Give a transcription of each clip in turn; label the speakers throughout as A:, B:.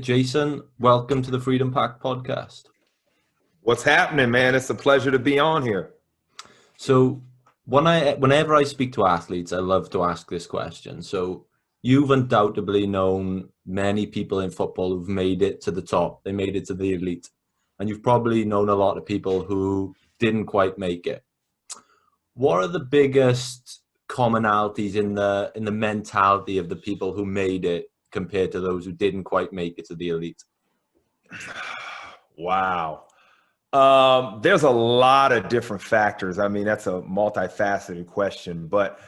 A: Jason, welcome to the Freedom Pact podcast.
B: What's happening, man? It's a pleasure to be on here.
A: So whenever I speak to athletes, I love to ask this question. So you've undoubtedly known many people in football who've made it to the top. They made it to the elite. And you've probably known a lot of people who didn't quite make it. What are the biggest commonalities in the mentality of the people who made it compared to those who didn't quite make it to the elite?
B: Wow. There's a lot of different factors. I mean, that's a multifaceted question, but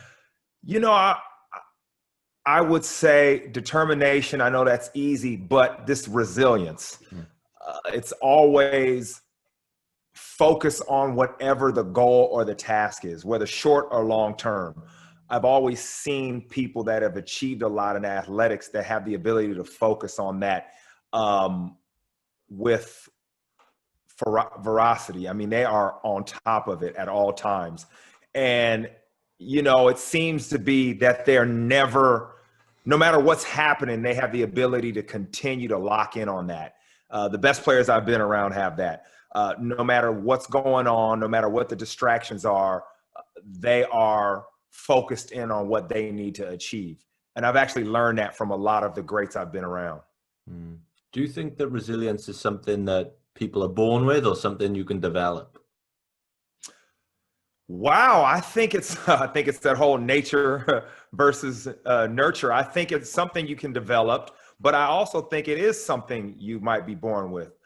B: I would say determination. I know that's easy, but this resilience, it's always focus on whatever the goal or the task is, whether short or long term. I've always seen people that have achieved a lot in athletics that have the ability to focus on that with veracity. I mean, they are on top of it at all times. And, it seems to be that they're never, no matter what's happening, they have the ability to continue to lock in on that. The best players I've been around have that. No matter what's going on, no matter what the distractions are, they are focused in on what they need to achieve. And I've actually learned that from a lot of the greats I've been around.
A: Do you think that resilience is something that people are born with or something you can develop?
B: Wow, I think it's that whole nature versus nurture. I think it's something you can develop, but I also think it is something you might be born with.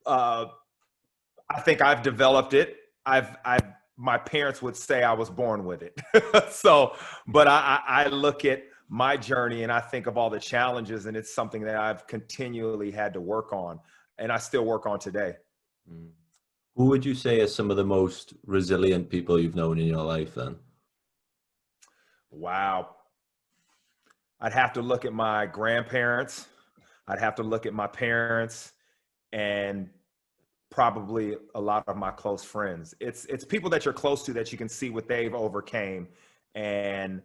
B: I think I've developed it. My parents would say I was born with it. But I look at my journey and I think of all the challenges, and it's something that I've continually had to work on, and I still work on today.
A: Who would you say are some of the most resilient people you've known in your life then?
B: Wow. I'd have to look at my grandparents. I'd have to look at my parents, and probably a lot of my close friends. It's people that you're close to that you can see what they've overcame and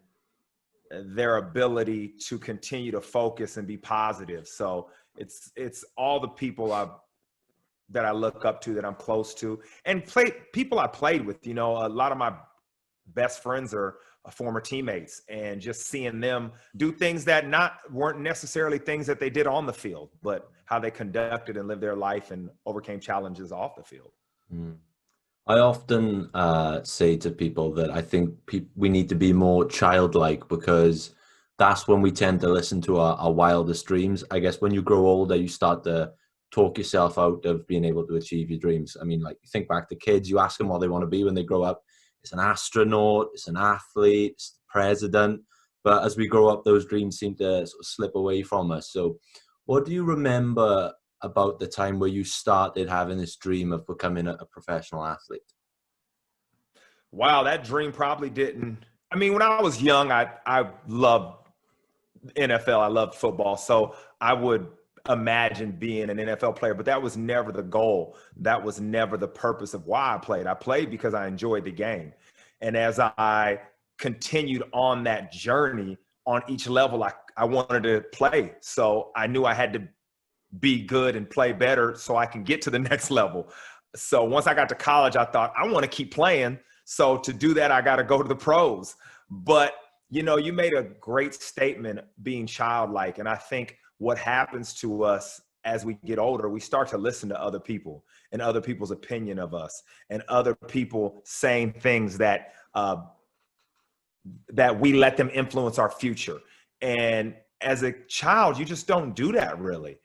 B: their ability to continue to focus and be positive. So it's all the people that I look up to, that I'm close to, and people I played with. A lot of my best friends are former teammates, and just seeing them do things that weren't necessarily things that they did on the field, but how they conducted and lived their life and overcame challenges off the field.
A: I often say to people that I think we need to be more childlike, because that's when we tend to listen to our wildest dreams. I guess when you grow older, you start to talk yourself out of being able to achieve your dreams. I mean, like, you think back to kids, you ask them what they want to be when they grow up. It's an astronaut, it's an athlete, it's the president. But as we grow up, those dreams seem to sort of slip away from us. So what do you remember about the time where you started having this dream of becoming a professional athlete?
B: Wow, that dream probably didn't. I mean, when I was young, I loved NFL. I loved football. So I would imagine being an NFL player, but that was never the goal. That was never the purpose of why I played. I played because I enjoyed the game. And as I continued on that journey, on each level, I wanted to play. So I knew I had to be good and play better so I can get to the next level. So once I got to college, I thought, I want to keep playing. So to do that, I got to go to the pros. But, you made a great statement, being childlike. And I think what happens to us as we get older, we start to listen to other people and other people's opinion of us, and other people saying things that we let them influence our future. And as a child, you just don't do that really.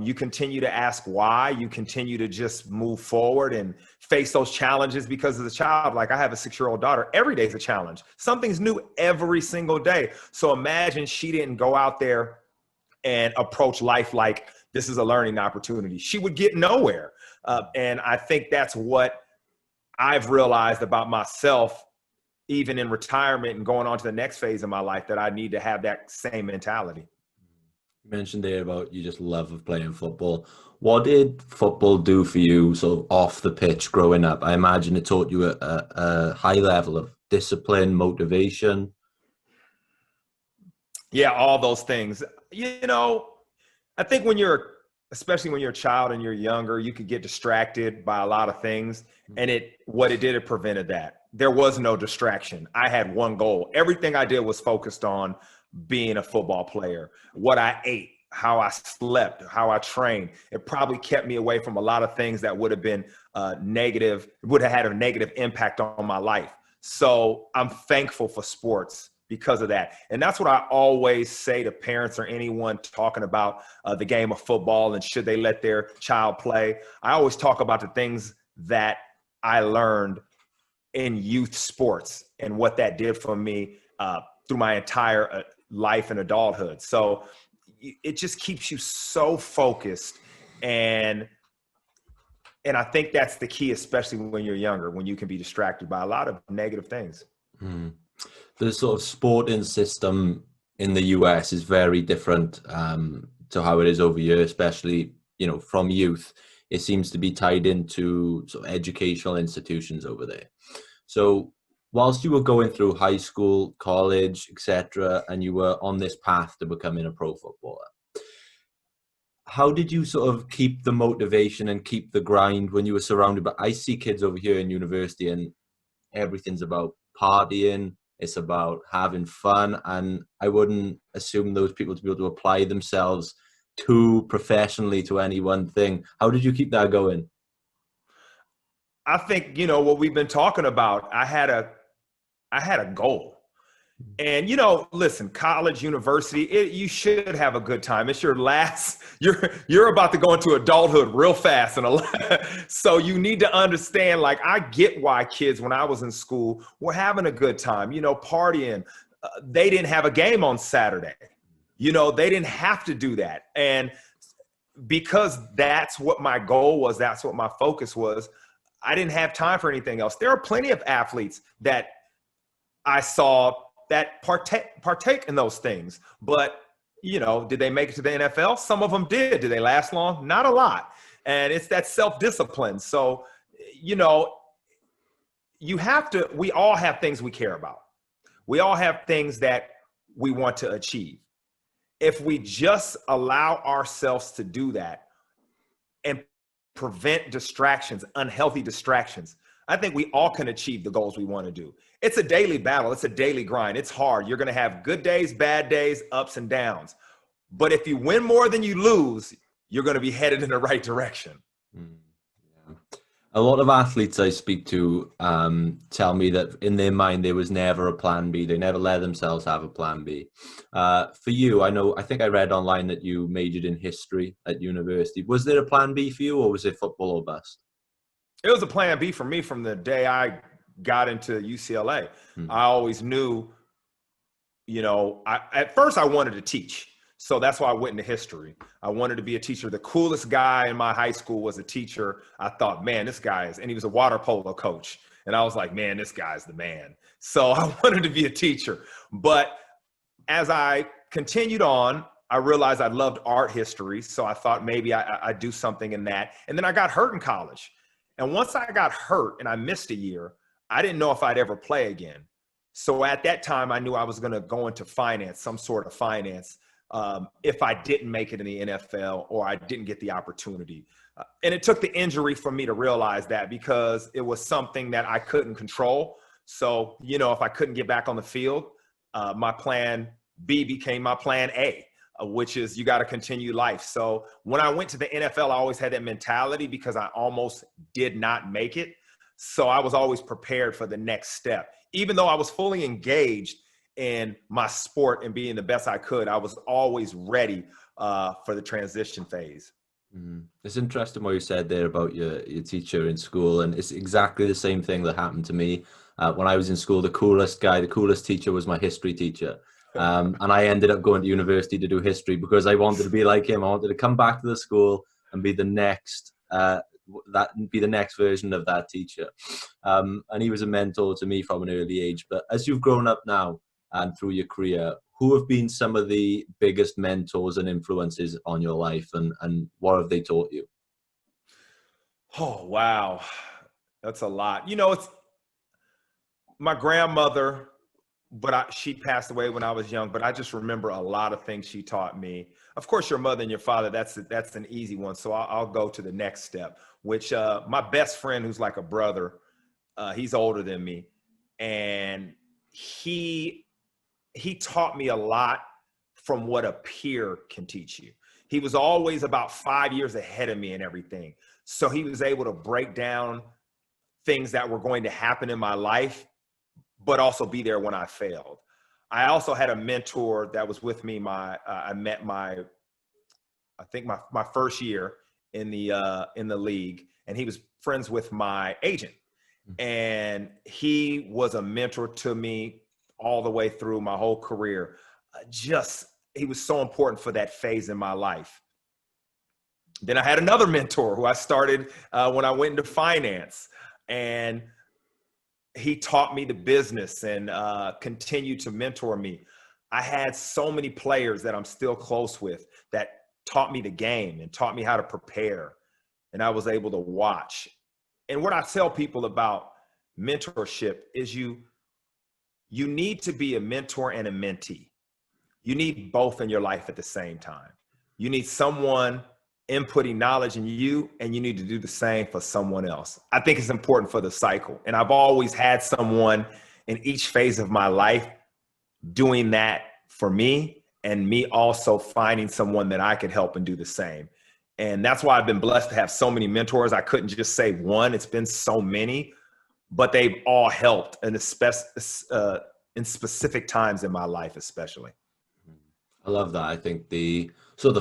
B: You continue to ask why, you continue to just move forward and face those challenges, because as a child, like I have a 6-year-old daughter, every day is a challenge. Something's new every single day. So imagine she didn't go out there and approach life like this is a learning opportunity. She would get nowhere. And I think that's what I've realized about myself, even in retirement and going on to the next phase of my life, that I need to have that same mentality.
A: You mentioned there about you just love of playing football. What did football do for you sort of off the pitch growing up? I imagine it taught you a high level of discipline, motivation.
B: Yeah, all those things. I think especially when you're a child and you're younger, you could get distracted by a lot of things. And what it did, it prevented that. There was no distraction. I had one goal. Everything I did was focused on being a football player, what I ate, how I slept, how I trained. It probably kept me away from a lot of things that would have been negative, would have had a negative impact on my life. So I'm thankful for sports because of that. And that's what I always say to parents or anyone talking about the game of football and should they let their child play. I always talk about the things that I learned in youth sports and what that did for me through my entire life and adulthood. So it just keeps you so focused. And I think that's the key, especially when you're younger, when you can be distracted by a lot of negative things.
A: The sort of sporting system in the US is very different to how it is over here, especially, from youth. It seems to be tied into sort of educational institutions over there. So whilst you were going through high school, college, etc., and you were on this path to becoming a pro footballer, how did you sort of keep the motivation and keep the grind when you were surrounded by, I see kids over here in university and everything's about partying, it's about having fun, and I wouldn't assume those people to be able to apply themselves too professionally to any one thing. How did you keep that going?
B: I think, what we've been talking about, I had a goal. And, listen, college, university, you should have a good time. It's your last, you're about to go into adulthood real fast. So you need to understand, like, I get why kids, when I was in school, were having a good time, partying. They didn't have a game on Saturday. They didn't have to do that. And because that's what my goal was, that's what my focus was, I didn't have time for anything else. There are plenty of athletes that I saw that partake in those things. But, did they make it to the NFL? Some of them did. Did they last long? Not a lot. And it's that self-discipline. So, we all have things we care about. We all have things that we want to achieve. If we just allow ourselves to do that and prevent distractions, unhealthy distractions, I think we all can achieve the goals we want to do. It's a daily battle. It's a daily grind. It's hard. You're going to have good days, bad days, ups and downs. But if you win more than you lose, you're going to be headed in the right direction.
A: Yeah. A lot of athletes I speak to tell me that in their mind, there was never a plan B. They never let themselves have a plan B. For you, I think I read online that you majored in history at university. Was there a plan B for you, or was it football or bust?
B: It was a plan B for me from the day I got into UCLA. I always knew, at first I wanted to teach. So that's why I went into history. I wanted to be a teacher. The coolest guy in my high school was a teacher. I thought, man, this guy is, and he was a water polo coach. And I was like, man, this guy's the man. So I wanted to be a teacher. But as I continued on, I realized I loved art history. So I thought maybe I'd do something in that. And then I got hurt in college. And once I got hurt and I missed a year, I didn't know if I'd ever play again. So at that time, I knew I was going to go into finance, some sort of finance, if I didn't make it in the NFL or I didn't get the opportunity. And it took the injury for me to realize that, because it was something that I couldn't control. So, if I couldn't get back on the field, my plan B became my plan A, which is you got to continue life. So when I went to the NFL, I always had that mentality because I almost did not make it. So I was always prepared for the next step. Even though I was fully engaged in my sport and being the best I could, I was always ready for the transition phase.
A: It's interesting what you said there about your teacher in school, and it's exactly the same thing that happened to me. When I was in school, the coolest teacher was my history teacher. And I ended up going to university to do history because I wanted to be like him. I wanted to come back to the school and be the next version of that teacher. And he was a mentor to me from an early age. But as you've grown up now and through your career, who have been some of the biggest mentors and influences on your life, and what have they taught you?
B: Oh, wow. That's a lot. It's my grandmother but she passed away when I was young, but I just remember a lot of things she taught me. Of course, your mother and your father, that's an easy one. So I'll go to the next step, which my best friend, who's like a brother, he's older than me. And he taught me a lot from what a peer can teach you. He was always about 5 years ahead of me and everything. So he was able to break down things that were going to happen in my life, but also be there when I failed. I also had a mentor that was with me. I met my first year in the league, and he was friends with my agent. And he was a mentor to me all the way through my whole career. He was so important for that phase in my life. Then I had another mentor who I started when I went into finance, and he taught me the business and continued to mentor me. I had so many players that I'm still close with that taught me the game and taught me how to prepare, and I was able to watch. And what I tell people about mentorship is you need to be a mentor and a mentee. You need both in your life at the same time. You need someone inputting knowledge in you, and you need to do the same for someone else. I think it's important for the cycle. And I've always had someone in each phase of my life doing that for me, and me also finding someone that I could help and do the same. And that's why I've been blessed to have so many mentors. I couldn't just say one, it's been so many, but they've all helped in specific times in my life, especially.
A: I love that. I think the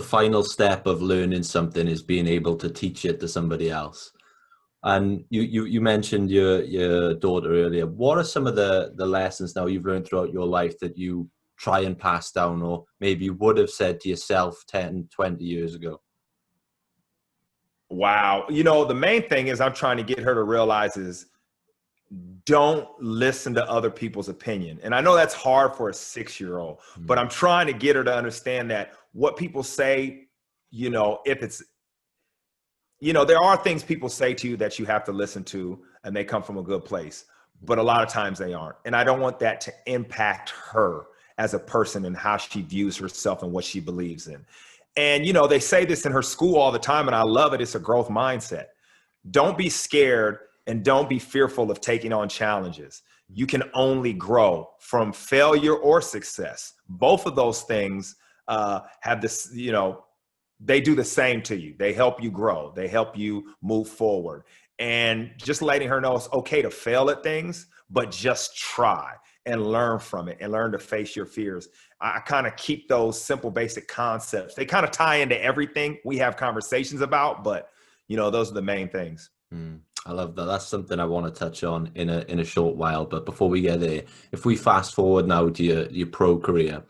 A: final step of learning something is being able to teach it to somebody else. And you mentioned your daughter earlier. What are some of the lessons now you've learned throughout your life that you try and pass down, or maybe you would have said to yourself 10, 20 years ago?
B: Wow. The main thing is I'm trying to get her to realize is don't listen to other people's opinion. And I know that's hard for a 6-year-old, but I'm trying to get her to understand that what people say, if it's, there are things people say to you that you have to listen to, and they come from a good place, but a lot of times they aren't. And I don't want that to impact her as a person and how she views herself and what she believes in. And, they say this in her school all the time, and I love it. It's a growth mindset. Don't be scared and don't be fearful of taking on challenges. You can only grow from failure or success. Both of those things have this, they do the same to you. They help you grow. They help you move forward. And just letting her know it's okay to fail at things, but just try and learn from it and learn to face your fears. I kind of keep those simple, basic concepts. They kind of tie into everything we have conversations about, but those are the main things.
A: I love that. That's something I want to touch on in a short while. But before we get there, if we fast forward now to your pro career,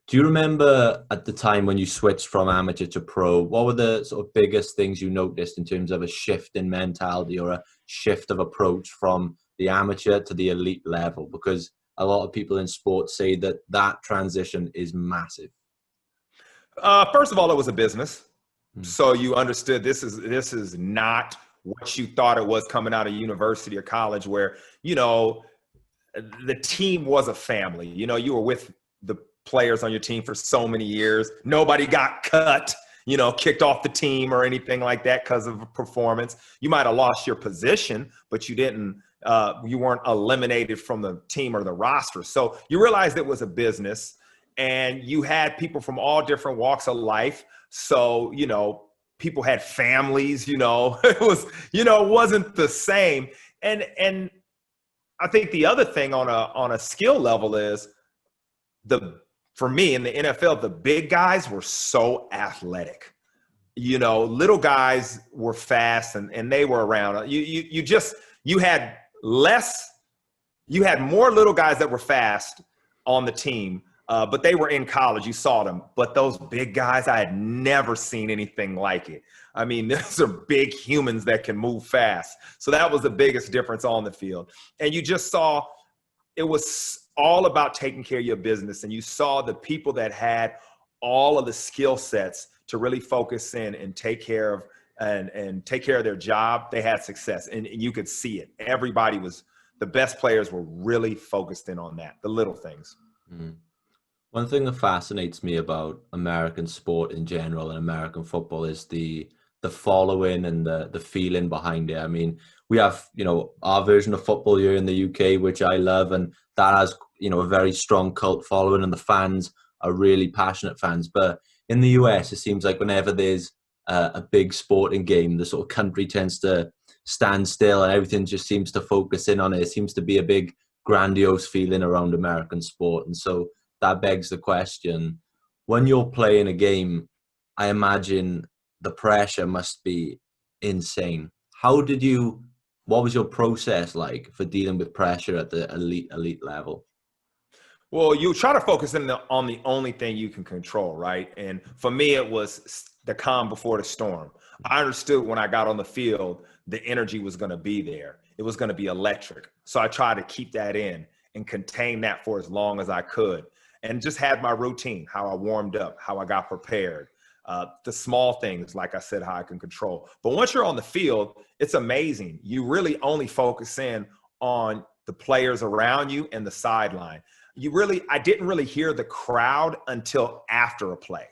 A: do you remember at the time when you switched from amateur to pro, what were the sort of biggest things you noticed in terms of a shift in mentality or a shift of approach from the amateur to the elite level? Because a lot of people in sports say that transition is massive.
B: First of all, it was a business. So you understood this is not what you thought it was coming out of university or college, where, the team was a family. You were with the players on your team for so many years. Nobody got cut, kicked off the team or anything like that because of performance. You might have lost your position, but you weren't eliminated from the team or the roster. So you realized it was a business, and you had people from all different walks of life. So, people had families, it was, wasn't the same. And I think the other thing on a skill level is for me in the NFL, the big guys were so athletic. Little guys were fast and they were around. You had more little guys that were fast on the team, but they were in college. You saw them. But those big guys, I had never seen anything like it. I mean, those are big humans that can move fast. So that was the biggest difference on the field. And you just saw it was all about taking care of your business. And you saw the people that had all of the skill sets to really focus in and take care of and take care of their job. They had success, and you could see it. Everybody was the best players were really focused in on that, the little things.
A: Mm. One thing that fascinates me about American sport in general and American football is the following and the feeling behind it. I mean, we have, our version of football here in the UK, which I love, and that has, a very strong cult following, and the fans are really passionate fans. But in the US, it seems like whenever there's a big sporting game, the sort of country tends to stand still and everything just seems to focus in on it. It seems to be a big grandiose feeling around American sport. And so that begs the question, when you're playing a game, I imagine the pressure must be insane. What was your process like for dealing with pressure at the elite level?
B: Well, you try to focus on the only thing you can control, right? And for me, it was the calm before the storm. I understood when I got on the field, the energy was going to be there. It was going to be electric. So I tried to keep that in and contain that for as long as I could, and just had my routine, how I warmed up, how I got prepared, the small things, like I said, how I can control. But once you're on the field, it's amazing. You really only focus in on the players around you and the sideline. I didn't really hear the crowd until after a play.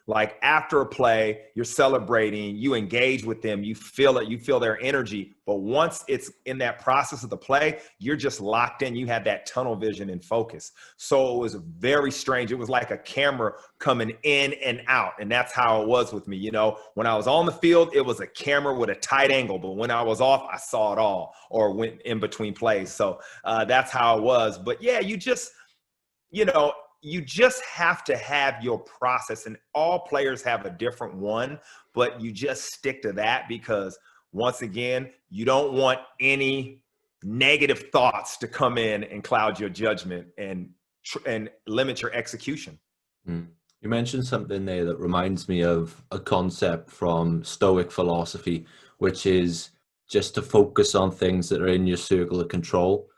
B: Like after a play, you're celebrating, you engage with them, you feel it, you feel their energy. But once it's in that process of the play, you're just locked in. You have that tunnel vision and focus. So it was very strange. It was like a camera coming in and out. And that's how it was with me. When I was on the field, it was a camera with a tight angle. But when I was off, I saw it all, or went in between plays. So that's how it was. But yeah, you just have to have your process, and all players have a different one, but you just stick to that because, once again, you don't want any negative thoughts to come in and cloud your judgment and limit your execution.
A: You mentioned something there that reminds me of a concept from Stoic philosophy, which is just to focus on things that are in your circle of control.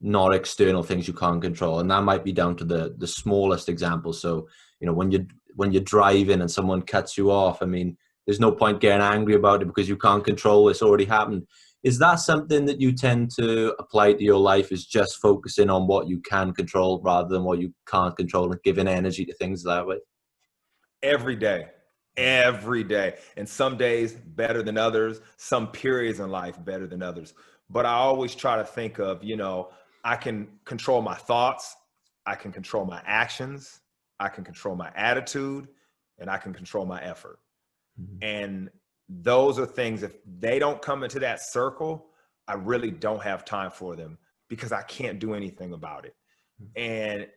A: Not external things you can't control, and that might be down to the smallest example. So when you're driving and someone cuts you off, I mean, there's no point getting angry about it because you can't control it's already happened. Is that something that you tend to apply to your life, is just focusing on what you can control rather than what you can't control, and giving energy to things that way?
B: Every day. And some days better than others, some periods in life better than others. But I always try to think of, I can control my thoughts, I can control my actions, I can control my attitude, and I can control my effort. Mm-hmm. And those are things, if they don't come into that circle, I really don't have time for them because I can't do anything about it. Mm-hmm. And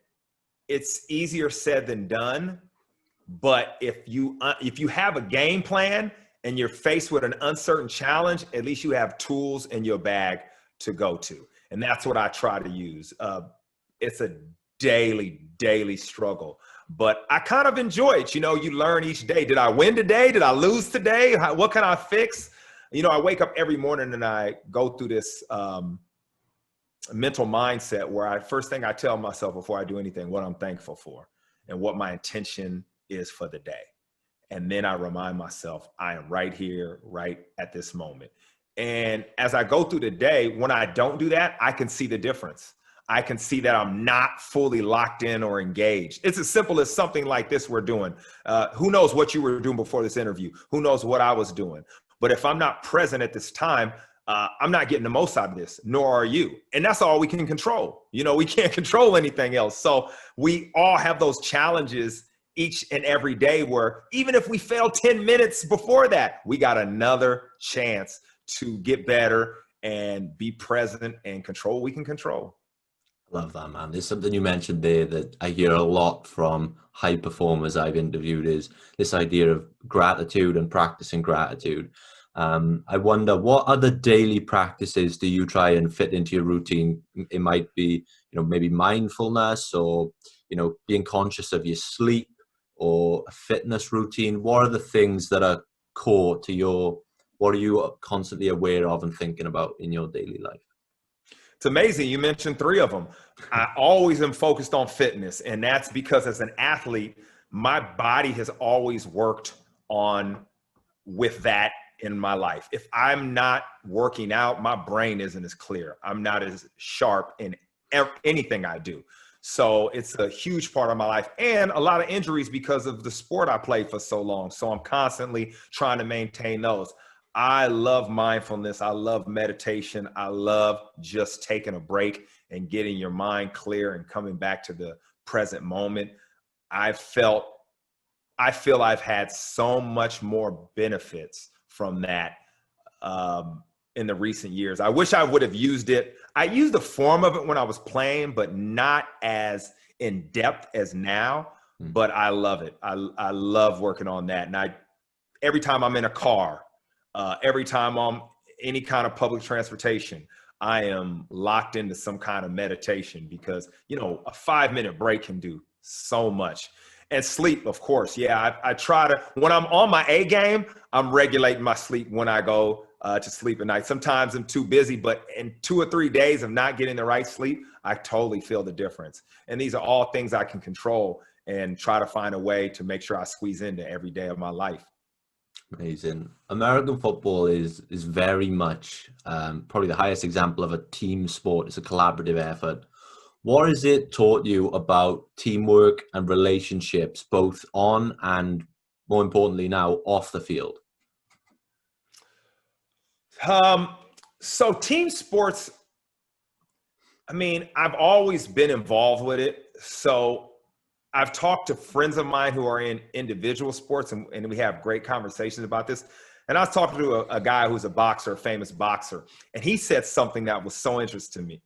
B: it's easier said than done. But if you have a game plan and you're faced with an uncertain challenge, at least you have tools in your bag to go to. And that's what I try to use. It's a daily struggle, but I kind of enjoy it. You learn each day. Did I win today? Did I lose today? What can I fix? I wake up every morning and I go through this mental mindset where first thing I tell myself before I do anything, what I'm thankful for and what my intention is for the day. And then I remind myself, I am right here, right at this moment. And as I go through the day, when I don't do that, I can see the difference. I can see that I'm not fully locked in or engaged. It's as simple as something like this we're doing. Who knows what you were doing before this interview? Who knows what I was doing? But if I'm not present at this time, I'm not getting the most out of this, nor are you. And that's all we can control. We can't control anything else. So we all have those challenges each and every day where even if we fail 10 minutes before that, we got another chance to get better and be present and control what we can control.
A: Love that, man. There's something you mentioned there that I hear a lot from high performers I've interviewed, is this idea of gratitude and practicing gratitude. I wonder, what other daily practices do you try and fit into your routine? It might be, maybe mindfulness, or, being conscious of your sleep, or a fitness routine. What are the things that are core to what are you constantly aware of and thinking about in your daily life?
B: It's amazing. You mentioned 3 of them. I always am focused on fitness. And that's because as an athlete, my body has always worked with that in my life. If I'm not working out, my brain isn't as clear. I'm not as sharp in anything I do. So it's a huge part of my life, and a lot of injuries because of the sport I played for so long. So I'm constantly trying to maintain those. I love mindfulness. I love meditation. I love just taking a break and getting your mind clear and coming back to the present moment. I feel I've had so much more benefits from that in the recent years. I wish I would have used it. I used a form of it when I was playing, but not as in depth as now. But I love it. I love working on that. And every time I'm in a car, every time I'm any kind of public transportation, I am locked into some kind of meditation because, you know, a 5-minute break can do so much. And sleep, of course. Yeah, I try to, when I'm on my A game, I'm regulating my sleep when I go to sleep at night. Sometimes I'm too busy, but in 2 or 3 days of not getting the right sleep, I totally feel the difference. And these are all things I can control and try to find a way to make sure I squeeze into every day of my life.
A: Amazing. American football is very much probably the highest example of a team sport. It's a collaborative effort. What has it taught you about teamwork and relationships, both on and, more importantly now, off the field?
B: So team sports, I mean, I've always been involved with it. So I've talked to friends of mine who are in individual sports, and we have great conversations about this. And I was talking to a guy who's a boxer, a famous boxer, and he said something that was so interesting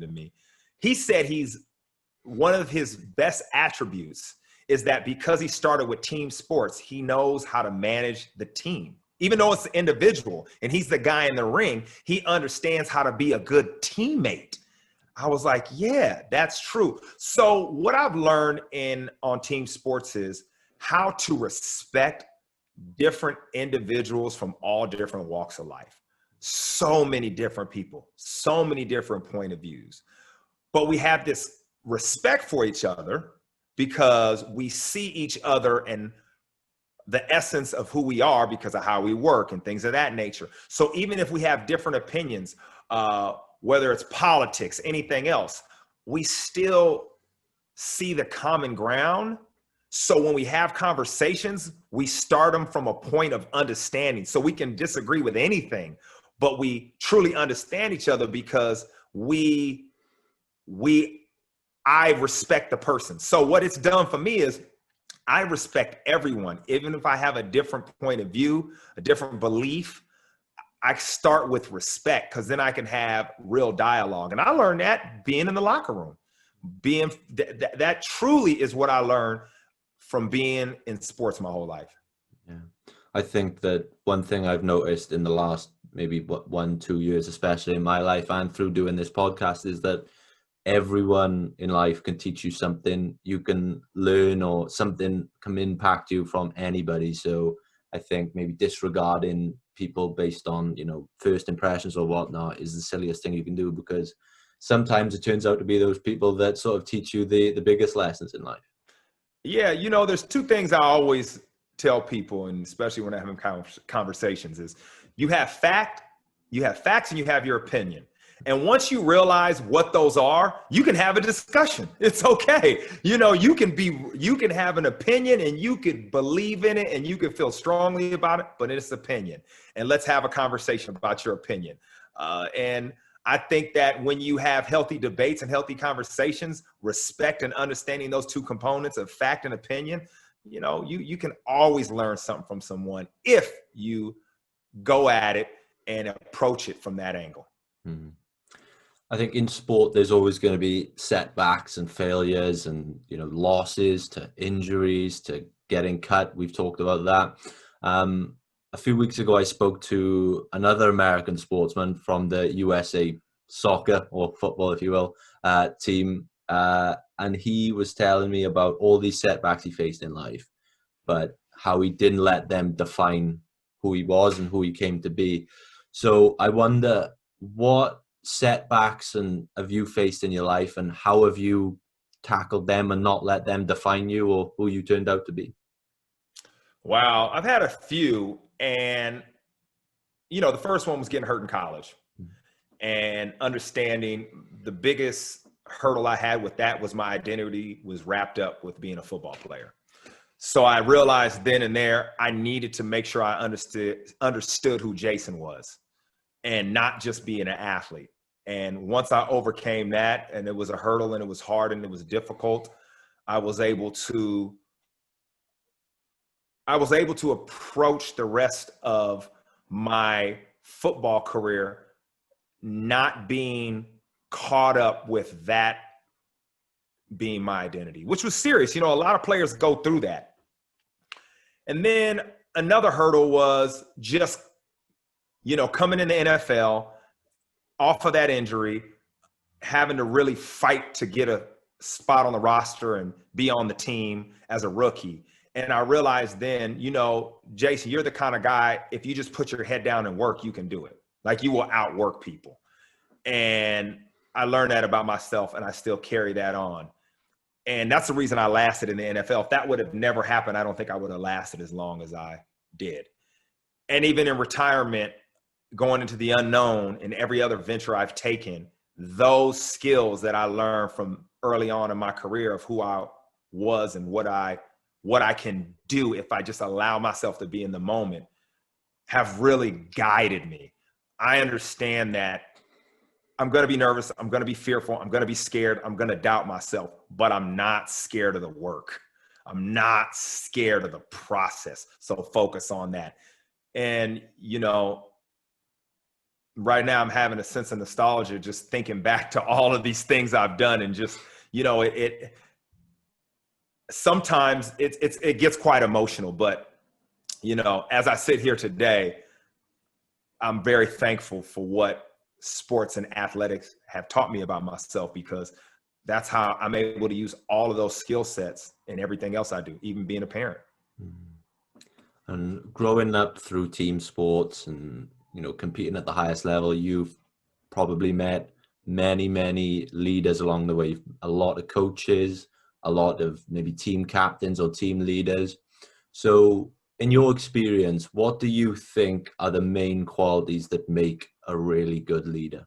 B: to me. He said one of his best attributes is that because he started with team sports, he knows how to manage the team. Even though it's individual and he's the guy in the ring, he understands how to be a good teammate. I was like, yeah, that's true. So what I've learned on team sports is how to respect different individuals from all different walks of life. So many different people, so many different point of views. But we have this respect for each other because we see each other and the essence of who we are because of how we work and things of that nature. So even if we have different opinions, whether it's politics, anything else, we still see the common ground. So when we have conversations, we start them from a point of understanding. So we can disagree with anything, but we truly understand each other because I respect the person. So what it's done for me is I respect everyone, even if I have a different point of view, a different belief. I start with respect because then I can have real dialogue. And I learned that being in the locker room, that truly is what I learned from being in sports my whole life.
A: Yeah, I think that one thing I've noticed in the last maybe 1-2 years, especially in my life and through doing this podcast, is that everyone in life can teach you something. You can learn, or something can impact you from anybody. So I think maybe disregarding people based on, you know, first impressions or whatnot is the silliest thing you can do, because sometimes it turns out to be those people that sort of teach you the biggest lessons in life.
B: Yeah, you know, there's two things I always tell people, and especially when I'm having conversations, is you have facts, and you have your opinion. And once you realize what those are, you can have a discussion. It's okay. You know, you can have an opinion and you could believe in it and you can feel strongly about it, but it's opinion. And let's have a conversation about your opinion. And I think that when you have healthy debates and healthy conversations, respect and understanding those two components of fact and opinion, you know, you can always learn something from someone if you go at it and approach it from that angle.
A: Mm-hmm. I think in sport, there's always going to be setbacks and failures and, you know, losses to injuries to getting cut. We've talked about that. A few weeks ago, I spoke to another American sportsman from the USA soccer, or football, if you will, team. And he was telling me about all these setbacks he faced in life, but how he didn't let them define who he was and who he came to be. So I wonder, what setbacks have you faced in your life, and how have you tackled them and not let them define you or who you turned out to be?
B: Wow, I've had a few, and the first one was getting hurt in college, and understanding the biggest hurdle I had with that was my identity was wrapped up with being a football player. So I realized then and there I needed to make sure I understood who Jason was and not just being an athlete. And once I overcame that, and it was a hurdle and it was hard and it was difficult, I was able to approach the rest of my football career not being caught up with that being my identity, which was serious. A lot of players go through that. And then another hurdle was just, coming in the NFL off of that injury, having to really fight to get a spot on the roster and be on the team as a rookie. And I realized then, Jason, you're the kind of guy, if you just put your head down and work, you can do it. Like, you will outwork people. And I learned that about myself, and I still carry that on. And that's the reason I lasted in the NFL. If that would have never happened, I don't think I would have lasted as long as I did. And even in retirement, going into the unknown and every other venture I've taken, those skills that I learned from early on in my career of who I was and what I can do if I just allow myself to be in the moment have really guided me. I understand that I'm going to be nervous. I'm going to be fearful. I'm going to be scared. I'm going to doubt myself, but I'm not scared of the work. I'm not scared of the process. So focus on that. And, right now I'm having a sense of nostalgia, just thinking back to all of these things I've done, and just, sometimes it gets quite emotional, but, as I sit here today, I'm very thankful for what sports and athletics have taught me about myself, because that's how I'm able to use all of those skill sets in everything else I do, even being a parent.
A: And growing up through team sports and, competing at the highest level, you've probably met many, many leaders along the way, a lot of coaches, a lot of maybe team captains or team leaders. So in your experience, what do you think are the main qualities that make a really good leader?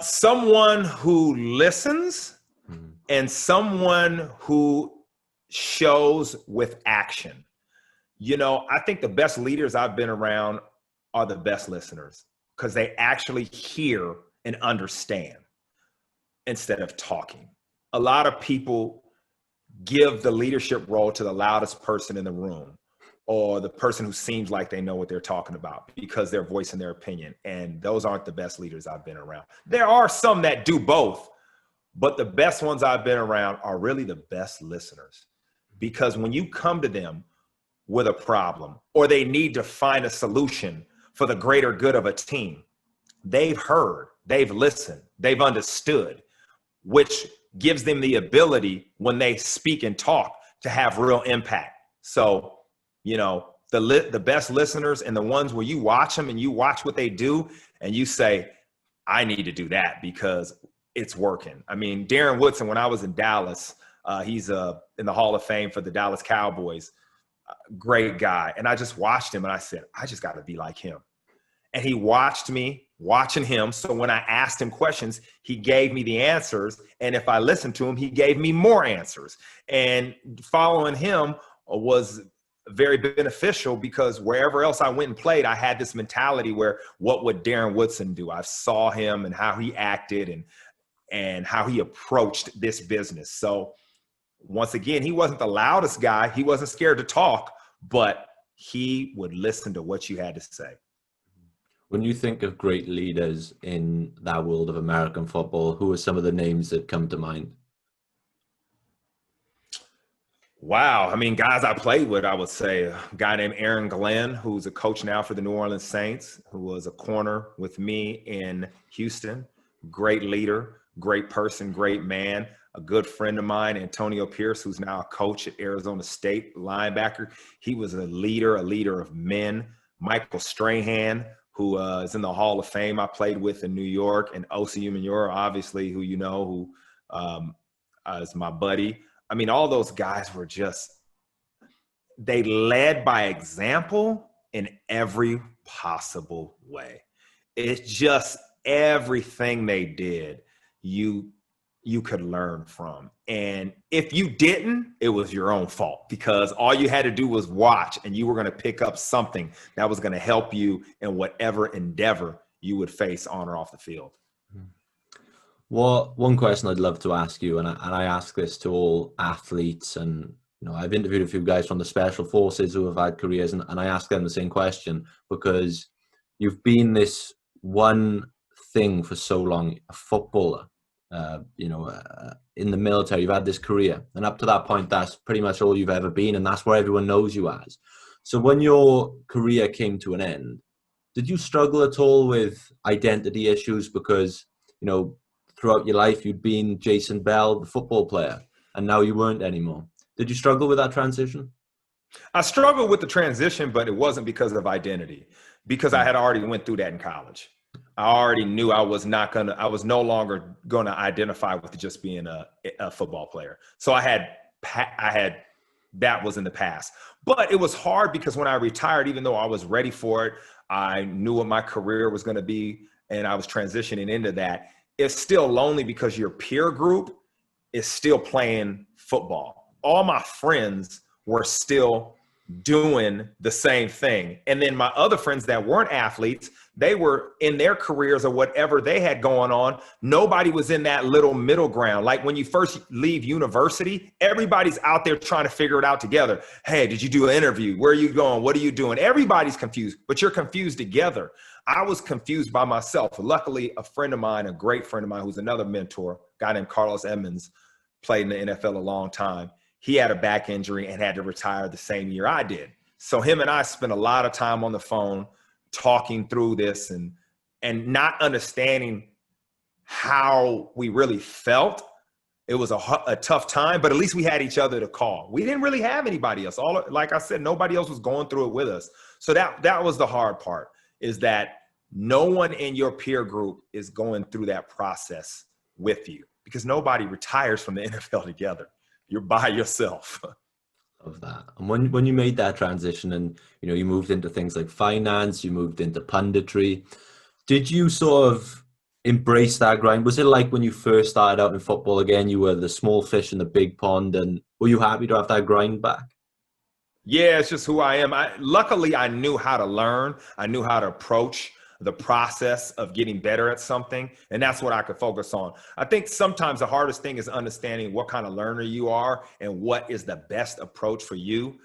B: Someone who listens and someone who shows with action. I think the best leaders I've been around are the best listeners, because they actually hear and understand instead of talking. A lot of people give the leadership role to the loudest person in the room, or the person who seems like they know what they're talking about because they're voicing their opinion. And those aren't the best leaders I've been around. There are some that do both, but the best ones I've been around are really the best listeners. Because when you come to them with a problem, or they need to find a solution for the greater good of a team, they've heard, they've listened, they've understood, which gives them the ability when they speak and talk to have real impact. So, the best listeners and the ones where you watch them and you watch what they do and you say, I need to do that because it's working. I mean, Darren Woodson, when I was in Dallas, he's in the Hall of Fame for the Dallas Cowboys. Great guy. And I just watched him and I said, I just got to be like him. And he watched me watching him. So when I asked him questions, he gave me the answers. And if I listened to him, he gave me more answers. And following him was very beneficial, because wherever else I went and played, I had this mentality where, what would Darren Woodson do? I saw him and how he acted and how he approached this business. So once again, he wasn't the loudest guy. He wasn't scared to talk, but he would listen to what you had to say.
A: When you think of great leaders in that world of American football, who are some of the names that come to mind?
B: Wow. I mean, guys I played with, I would say a guy named Aaron Glenn, who's a coach now for the New Orleans Saints, who was a corner with me in Houston. Great leader, great person, great man. A good friend of mine, Antonio Pierce, who's now a coach at Arizona State, linebacker. He was a leader of men. Michael Strahan, who is in the Hall of Fame, I played with in New York, and Osi Umenyiora, obviously, who who is my buddy. I mean, all those guys were just, they led by example, in every possible way. It's just everything they did, you could learn from. And if you didn't, it was your own fault, because all you had to do was watch, and you were going to pick up something that was going to help you in whatever endeavor you would face on or off the field.
A: Well, one question I'd love to ask you, and I ask this to all athletes, and I've interviewed a few guys from the special forces who have had careers, and I ask them the same question, because you've been this one thing for so long, a footballer, in the military, you've had this career, and up to that point, that's pretty much all you've ever been, and that's where everyone knows you as. So when your career came to an end, did you struggle at all with identity issues? Because, throughout your life, you'd been Jason Bell, the football player, and now you weren't anymore. Did you struggle with that transition?
B: I struggled with the transition, but it wasn't because of identity, because I had already went through that in college. I already knew I was no longer going to identify with just being a football player. So I had that was in the past. But it was hard because when I retired, even though I was ready for it, I knew what my career was going to be, and I was transitioning into that. It's still lonely because your peer group is still playing football. All my friends were still doing the same thing. And then my other friends that weren't athletes, they were in their careers or whatever they had going on. Nobody was in that little middle ground. Like when you first leave university, everybody's out there trying to figure it out together. Hey, did you do an interview? Where are you going? What are you doing? Everybody's confused, but you're confused together. I was confused by myself. Luckily, a friend of mine, a great friend of mine, who's another mentor, a guy named Carlos Edmonds, played in the NFL a long time. He had a back injury and had to retire the same year I did. So him and I spent a lot of time on the phone talking through this and not understanding how we really felt. It was a tough time, but at least we had each other to call. We didn't really have anybody else. Like I said, nobody else was going through it with us. So that was the hard part, is that no one in your peer group is going through that process with you, because nobody retires from the NFL together. You're by yourself.
A: Of that. And when you made that transition and, you moved into things like finance, you moved into punditry, did you sort of embrace that grind? Was it like when you first started out in football again, you were the small fish in the big pond, and were you happy to have that grind back?
B: Yeah, it's just who I am. Luckily, I knew how to learn. I knew how to approach the process of getting better at something. And that's what I could focus on. I think sometimes the hardest thing is understanding what kind of learner you are and what is the best approach for you,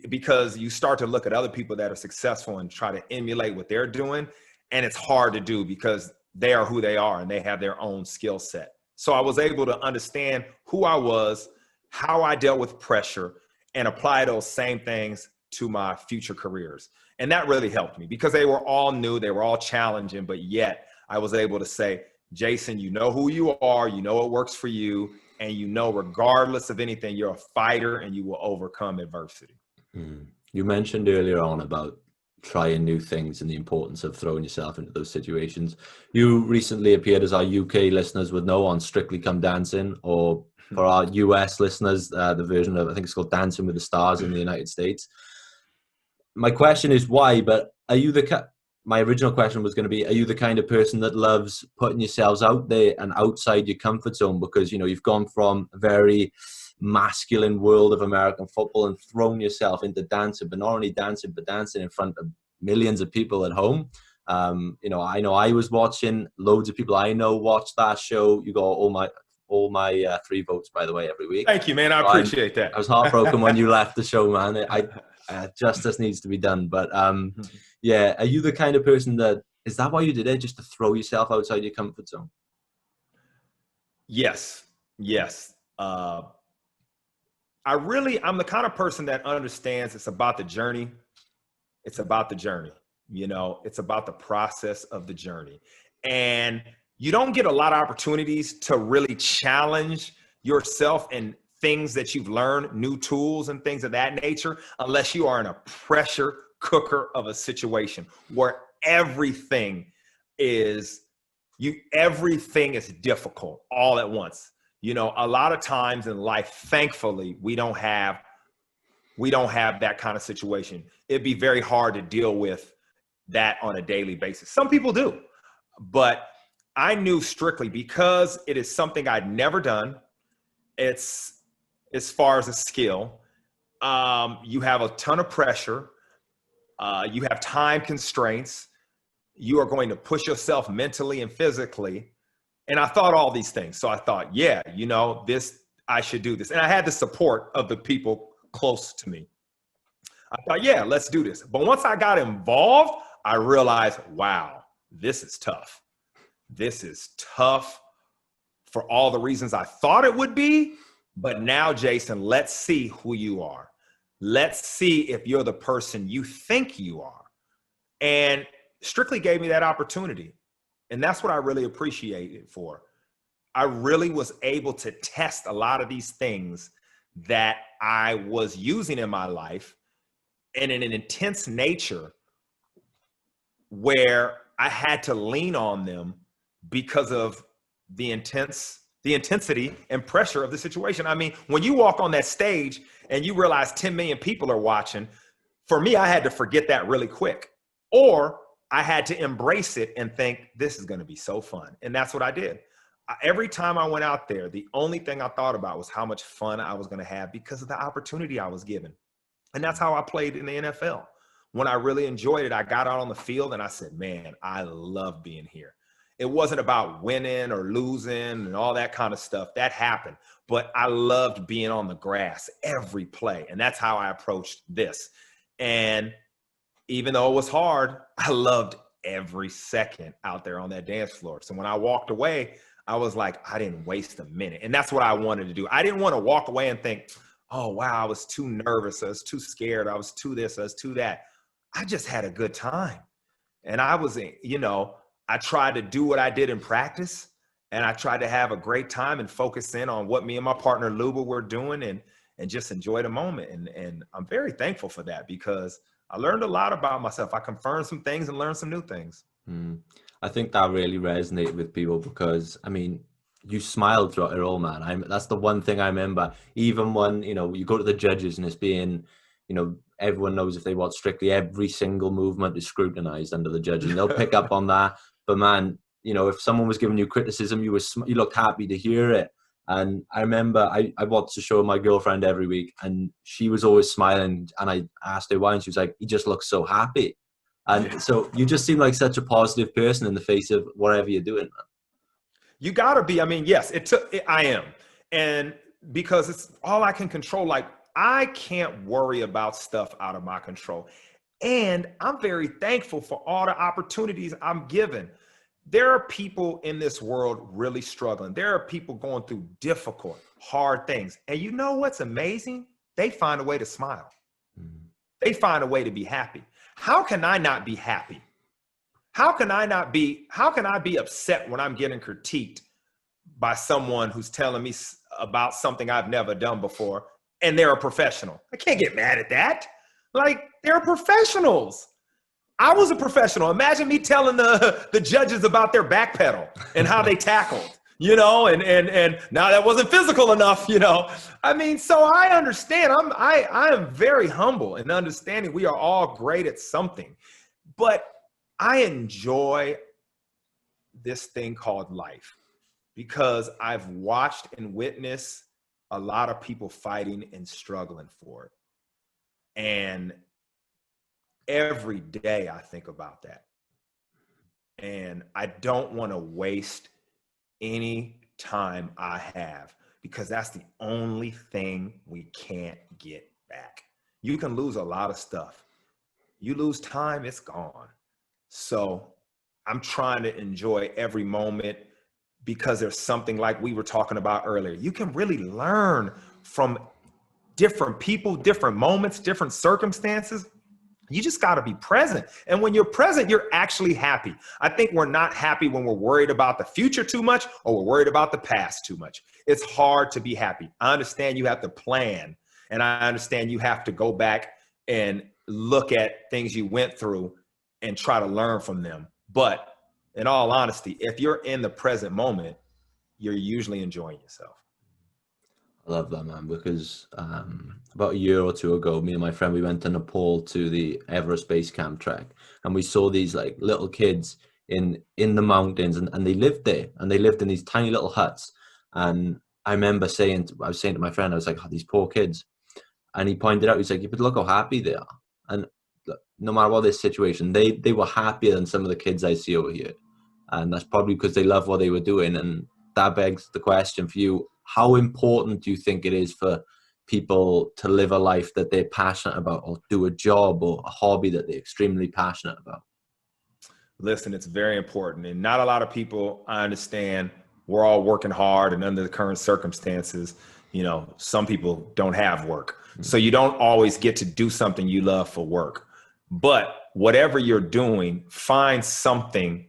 B: because you start to look at other people that are successful and try to emulate what they're doing. And it's hard to do because they are who they are and they have their own skill set. So I was able to understand who I was, how I dealt with pressure, and apply those same things to my future careers. And that really helped me because they were all new, they were all challenging, but yet I was able to say, Jason, you know who you are, you know what works for you, and regardless of anything, you're a fighter and you will overcome adversity.
A: You mentioned earlier on about trying new things and the importance of throwing yourself into those situations. You recently appeared, as our UK listeners would know, on Strictly Come Dancing, or for our US listeners, the version of, I think it's called Dancing with the Stars in the United States. My question is why, but my original question was going to be, are you the kind of person that loves putting yourselves out there and outside your comfort zone? Because, you've gone from a very masculine world of American football and thrown yourself into dancing, but not only dancing, but dancing in front of millions of people at home. I know I was watching, loads of people I know watched that show. You got all my 3 votes, by the way, every week.
B: Thank you, man. I appreciate that.
A: I was heartbroken when you left the show, man. Justice needs to be done. But yeah, are you the kind of person is that why you did it? Just to throw yourself outside your comfort zone?
B: Yes. I'm the kind of person that understands it's about the journey. It's about the journey. It's about the process of the journey. And you don't get a lot of opportunities to really challenge yourself and things that you've learned, new tools and things of that nature, unless you are in a pressure cooker of a situation where everything is difficult all at once. A lot of times in life, thankfully, we don't have we don't have that kind of situation. It'd be very hard to deal with that on a daily basis. Some people do, but I knew strictly because it is something I'd never done. It's as far as a skill. You have a ton of pressure. You have time constraints. You are going to push yourself mentally and physically. And I thought all these things. So I thought, yeah, I should do this. And I had the support of the people close to me. I thought, yeah, let's do this. But once I got involved, I realized, wow, this is tough. This is tough for all the reasons I thought it would be. But now, Jason, let's see who you are. Let's see if you're the person you think you are. And Strictly gave me that opportunity. And that's what I really appreciate it for. I really was able to test a lot of these things that I was using in my life and in an intense nature where I had to lean on them because of the intensity and pressure of the situation. I mean, when you walk on that stage and you realize 10 million people are watching, for me, I had to forget that really quick. Or I had to embrace it and think, this is going to be so fun. And that's what I did. Every time I went out there, the only thing I thought about was how much fun I was going to have because of the opportunity I was given. And that's how I played in the NFL. When I really enjoyed it, I got out on the field and I said, man, I love being here. It wasn't about winning or losing and all that kind of stuff. That happened. But I loved being on the grass every play. And that's how I approached this. And even though it was hard, I loved every second out there on that dance floor. So when I walked away, I was like, I didn't waste a minute. And that's what I wanted to do. I didn't want to walk away and think, oh, wow, I was too nervous. I was too scared. I was too this, I was too that. I just had a good time. And I was, I tried to do what I did in practice. And I tried to have a great time and focus in on what me and my partner Luba were doing and just enjoy the moment. And I'm very thankful for that because I learned a lot about myself. I confirmed some things and learned some new things.
A: I think that really resonated with people because, I mean, you smiled throughout it all, man. That's the one thing I remember. Even when, you go to the judges and it's being, everyone knows if they watch Strictly, every single movement is scrutinized under the judges. And they'll pick up on that. But man, if someone was giving you criticism, you looked happy to hear it. And I remember I watched the show with my girlfriend every week and she was always smiling. And I asked her why and she was like, he just looks so happy. And so you just seem like such a positive person in the face of whatever you're doing, man.
B: You gotta be. I mean, yes, I am. And because it's all I can control. Like I can't worry about stuff out of my control. And I'm very thankful for all the opportunities I'm given. There are people in this world really struggling. There are people going through difficult, hard things. And you know what's amazing? They find a way to smile. They find a way to be happy. How can I not be happy? How can I be upset when I'm getting critiqued by someone who's telling me about something I've never done before and they're a professional? I can't get mad at that. Like, they're professionals. I was a professional. Imagine me telling the judges about their back pedal and how they tackled, and now that wasn't physical enough, I mean, so I understand. I am very humble in understanding we are all great at something, but I enjoy this thing called life because I've watched and witnessed a lot of people fighting and struggling for it. And every day I think about that. And I don't want to waste any time I have because that's the only thing we can't get back. You can lose a lot of stuff. You lose time, it's gone. So I'm trying to enjoy every moment because there's something like we were talking about earlier. You can really learn from different people, different moments, different circumstances. You just got to be present. And when you're present, you're actually happy. I think we're not happy when we're worried about the future too much or we're worried about the past too much. It's hard to be happy. I understand you have to plan and I understand you have to go back and look at things you went through and try to learn from them. But in all honesty, if you're in the present moment, you're usually enjoying yourself.
A: I love that, man, because about a year or two ago, me and my friend, we went to Nepal to the Everest Base Camp trek, and we saw these like little kids in the mountains, and they lived there, and they lived in these tiny little huts. And I remember I was saying to my friend, I was like, oh, these poor kids. And he pointed out, he's like, but look how happy they are. And no matter what this situation, they were happier than some of the kids I see over here. And that's probably because they love what they were doing. And that begs the question for you, how important do you think it is for people to live a life that they're passionate about, or do a job or a hobby that they're extremely passionate about?
B: Listen, it's very important. And not a lot of people, I understand, we're all working hard, and under the current circumstances, some people don't have work. So you don't always get to do something you love for work. But whatever you're doing, find something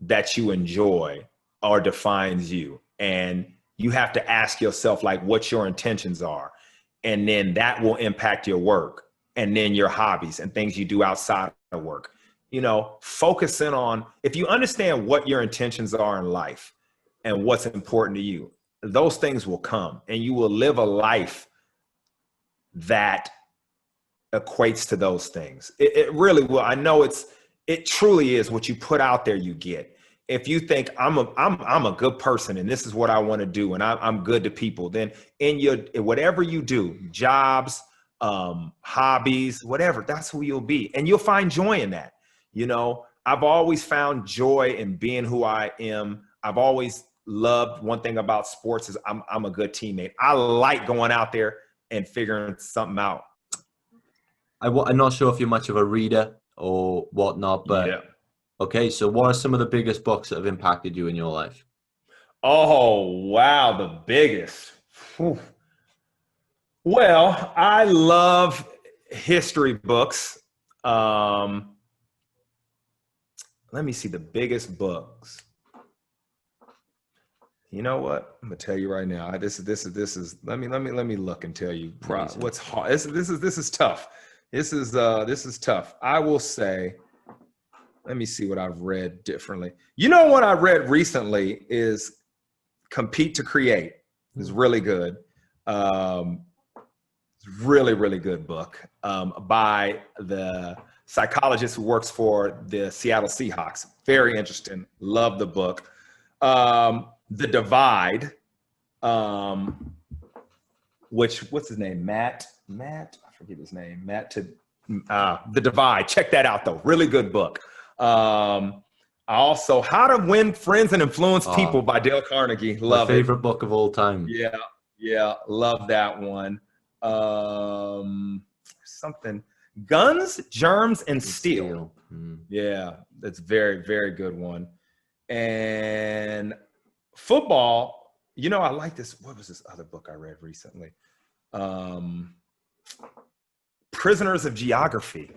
B: that you enjoy or defines you. And you have to ask yourself, like, what your intentions are. And then that will impact your work, and then your hobbies and things you do outside of work. Focus in on, if you understand what your intentions are in life and what's important to you, those things will come, and you will live a life that equates to those things. It really will. I know it truly is what you put out there, you get. If you think I'm a good person and this is what I want to do, and I'm good to people, then in whatever you do, jobs, hobbies, whatever, that's who you'll be. And you'll find joy in that. I've always found joy in being who I am. I've always loved, one thing about sports is I'm a good teammate. I like going out there and figuring something out.
A: I'm not sure if you're much of a reader or whatnot, but yeah. Okay, so what are some of the biggest books that have impacted you in your life?
B: Oh, wow, the biggest. Whew. Well, I love history books. Let me see the biggest books. You know what? I'm gonna tell you right now. This is. Let me look and tell you what's hard. This is tough. This is tough. I will say. Let me see what I've read differently. What I read recently is Compete to Create. It's really good. It's really, really good book by the psychologist who works for the Seattle Seahawks. Very interesting. Love the book. The Divide, what's his name? Matt, I forget his name. The Divide. Check that out though. Really good book. Also, How to Win Friends and Influence People by Dale Carnegie. Love it.
A: My favorite book of all time.
B: Yeah, love that one. Something, Guns, Germs, and Steel. Yeah, that's very, very good one. And football, I like this. What was this other book I read recently? Prisoners of Geography.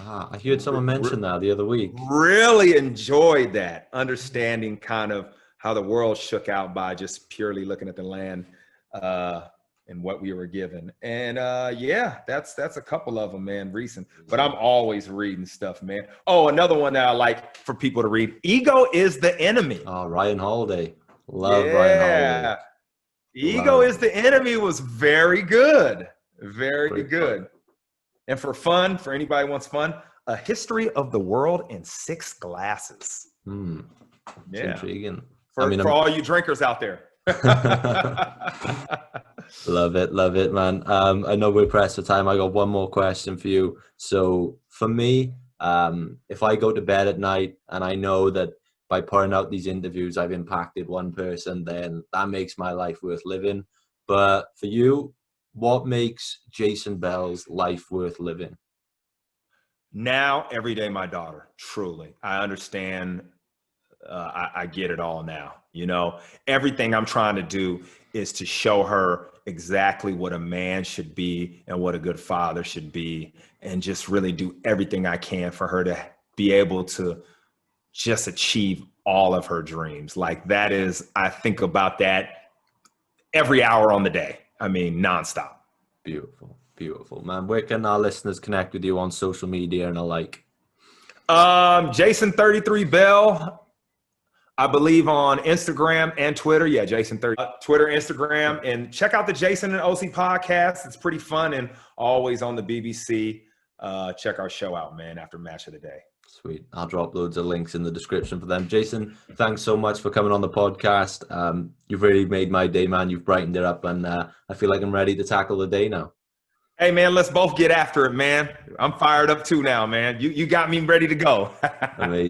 A: I heard someone mention that the other week.
B: Really enjoyed that, understanding kind of how the world shook out by just purely looking at the land and what we were given. And that's a couple of them, man, recent. But I'm always reading stuff, man. Oh, another one that I like for people to read, Ego is the Enemy.
A: Oh, Ryan Holiday. Love Ryan Holiday.
B: Ego is the Enemy was very good. Very good. Fun. And for fun, for anybody who wants fun, A History of the World in 6 Glasses.
A: Intriguing.
B: For all you drinkers out there.
A: Love it, man. I know we're pressed for time. I got one more question for you. So for me, if I go to bed at night and I know that by putting out these interviews, I've impacted one person, then that makes my life worth living. But for you, what makes Jason Bell's life worth living?
B: Now, every day, my daughter, truly. I understand. I get it all now. Everything I'm trying to do is to show her exactly what a man should be and what a good father should be, and just really do everything I can for her to be able to just achieve all of her dreams. Like that is, I think about that every hour on the day. I mean, nonstop.
A: Beautiful, man. Where can our listeners connect with you on social media and alike?
B: Jason 33 Bell I believe on Instagram and Twitter. Yeah, Jason30. Twitter, Instagram, and check out the Jason and OC podcast. It's pretty fun and always on the BBC. Check our show out, man, after Match of the Day.
A: Sweet. I'll drop loads of links in the description for them. Jason, thanks so much for coming on the podcast. You've really made my day, man. You've brightened it up, and I feel like I'm ready to tackle the day now.
B: Hey, man, let's both get after it, man. I'm fired up too now, man. You got me ready to go.
A: Amazing.